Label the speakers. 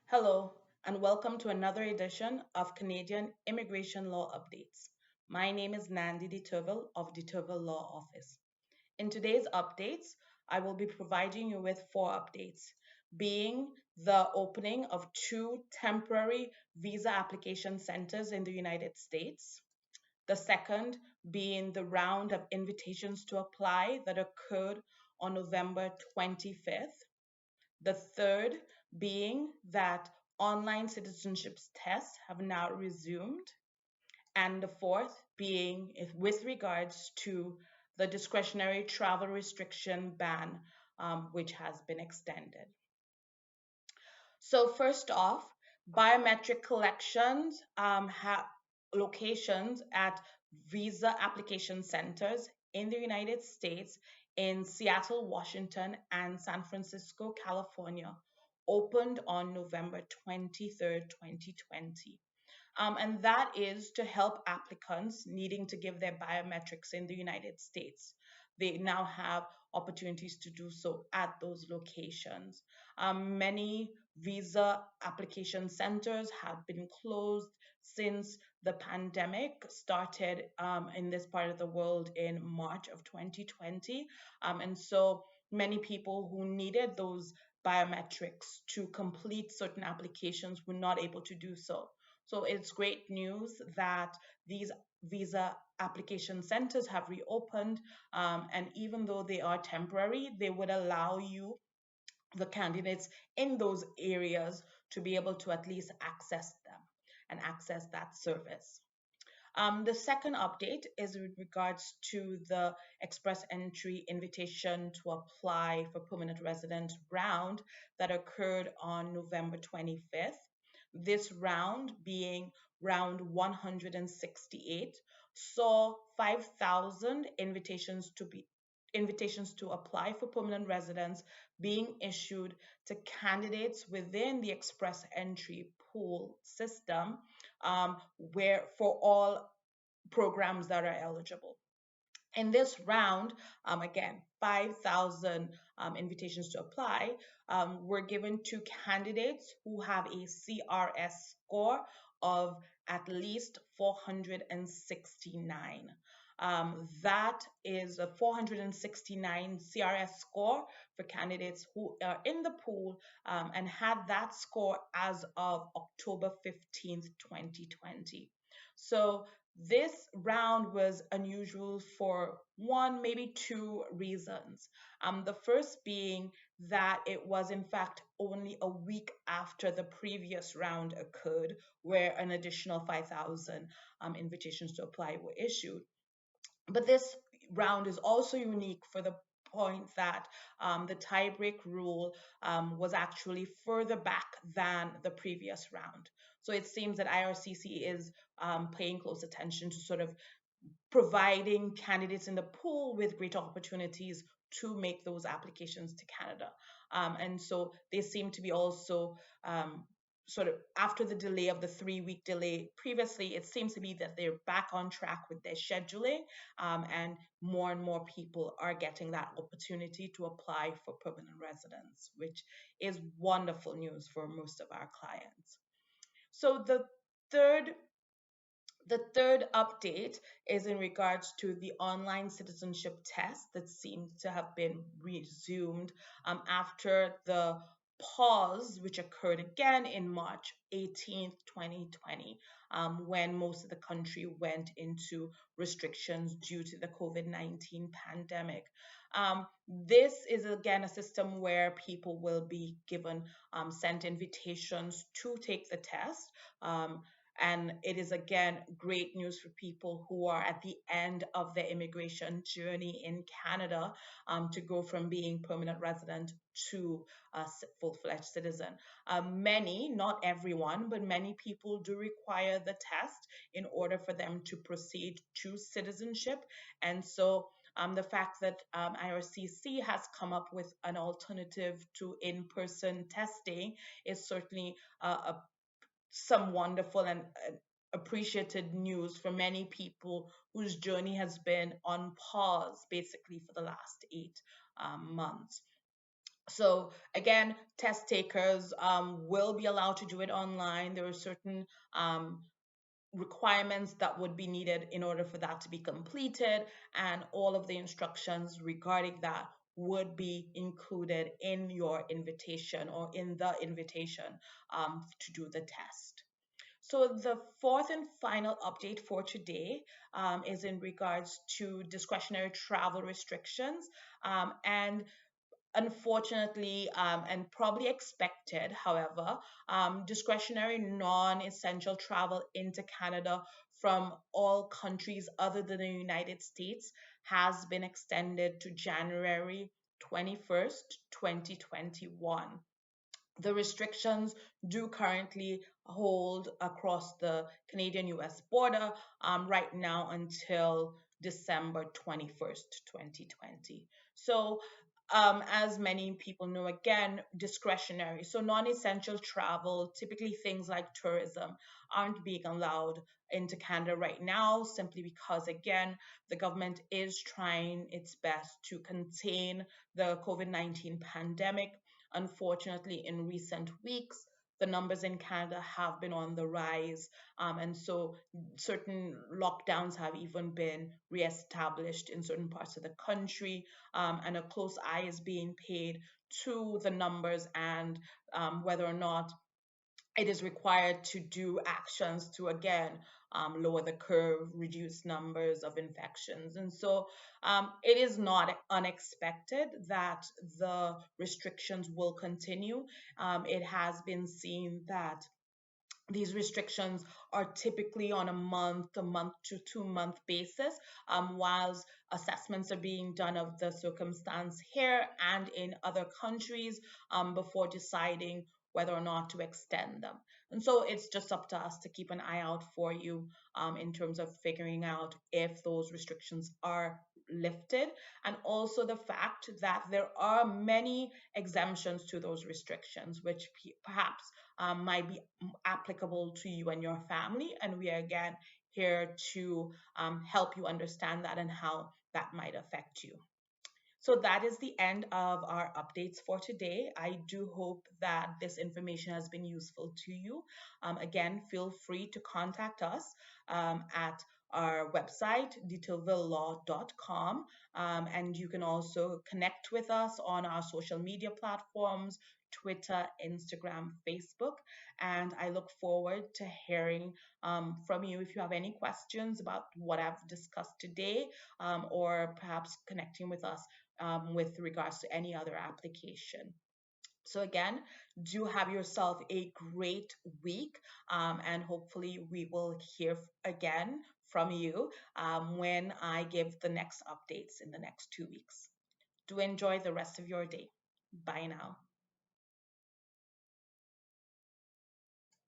Speaker 1: Hello, and welcome to another edition of Canadian Immigration Law Updates. My name is Nandi Deterville of Deterville Law Office. In today's updates, I will be providing you with four updates, being the opening of two temporary visa application centers in the United States, the second being the round of invitations to apply that occurred on November 25th, the third being that online citizenship tests have now resumed. And the fourth being with regards to the discretionary travel restriction ban, which has been extended. So, first off, biometric collections have locations at visa application centers in the United States in Seattle, Washington, and San Francisco, California, opened on November 23rd, 2020. And that is to help applicants needing to give their biometrics in the United States. They now have opportunities to do so at those locations. Many visa application centers have been closed since the pandemic started in this part of the world in March of 2020. And so many people who needed those biometrics to complete certain applications were not able to do so. So it's great news that these visa application centers have reopened. And even though they are temporary, they would allow you, the candidates in those areas, to be able to at least access them and access that service. The second update is with regards to the express entry invitation to apply for permanent resident round that occurred on November 25th. This round, being round 168, saw 5,000 invitations to apply for permanent residence being issued to candidates within the express entry pool system, where for all programs that are eligible. In this round, again, 5,000 invitations to apply were given to candidates who have a CRS score of at least 469. That is a 469 CRS score for candidates who are in the pool and had that score as of October 15th, 2020. So this round was unusual for one, maybe two reasons. The first being that it was, in fact, only a week after the previous round occurred, where an additional 5,000 invitations to apply were issued. But this round is also unique for the point that the tiebreak rule was actually further back than the previous round. So it seems that IRCC is paying close attention to sort of providing candidates in the pool with greater opportunities to make those applications to Canada. And so they seem to be also sort of, after the delay of the 3-week delay previously, it seems to be that they're back on track with their scheduling, and more people are getting that opportunity to apply for permanent residence, which is wonderful news for most of our clients. So third the third update is in regards to the online citizenship test that seems to have been resumed after the pause, which occurred again in March 18th, 2020, when most of the country went into restrictions due to the COVID-19 pandemic. This is again a system where people will be given sent invitations to take the test. And it is again great news for people who are at the end of their immigration journey in Canada, to go from being permanent resident to a full-fledged citizen. Many, not everyone, but many people do require the test in order for them to proceed to citizenship. And so the fact that IRCC has come up with an alternative to in-person testing is certainly some wonderful and appreciated news for many people whose journey has been on pause basically for the last 8 months. So again, test takers will be allowed to do it online. There are certain requirements that would be needed in order for that to be completed, and all of the instructions regarding that would be included in your invitation or in the invitation to do the test. So the fourth and final update for today is in regards to discretionary travel restrictions. And unfortunately, and probably expected, however, discretionary non essential travel into Canada from all countries other than the United States has been extended to January 21st, 2021. The restrictions do currently hold across the Canadian US border right now until December 21st, 2020. So, as many people know, again, discretionary. So, non essential travel, typically things like tourism, aren't being allowed into Canada right now simply because, again, the government is trying its best to contain the COVID-19 pandemic. Unfortunately, in recent weeks, the numbers in Canada have been on the rise. And so certain lockdowns have even been reestablished in certain parts of the country. And a close eye is being paid to the numbers and whether or not it is required to do actions to again lower the curve, reduce numbers of infections. And so it is not unexpected that the restrictions will continue. It has been seen that these restrictions are typically on a month to 2 month basis, whilst assessments are being done of the circumstance here and in other countries before deciding whether or not to extend them. And so it's just up to us to keep an eye out for you in terms of figuring out if those restrictions are lifted, and also the fact that there are many exemptions to those restrictions, which perhaps might be applicable to you and your family. And we are again here to help you understand that and how that might affect you. So that is the end of our updates for today. I do hope that this information has been useful to you. Again, feel free to contact us at our website, detervillelaw.com. And you can also connect with us on our social media platforms, Twitter, Instagram, Facebook. And I look forward to hearing from you if you have any questions about what I've discussed today, or perhaps connecting with us with regards to any other application. So again, do have yourself a great week, and hopefully we will hear again from you when I give the next updates in the next 2 weeks. Do enjoy the rest of your day. Bye now.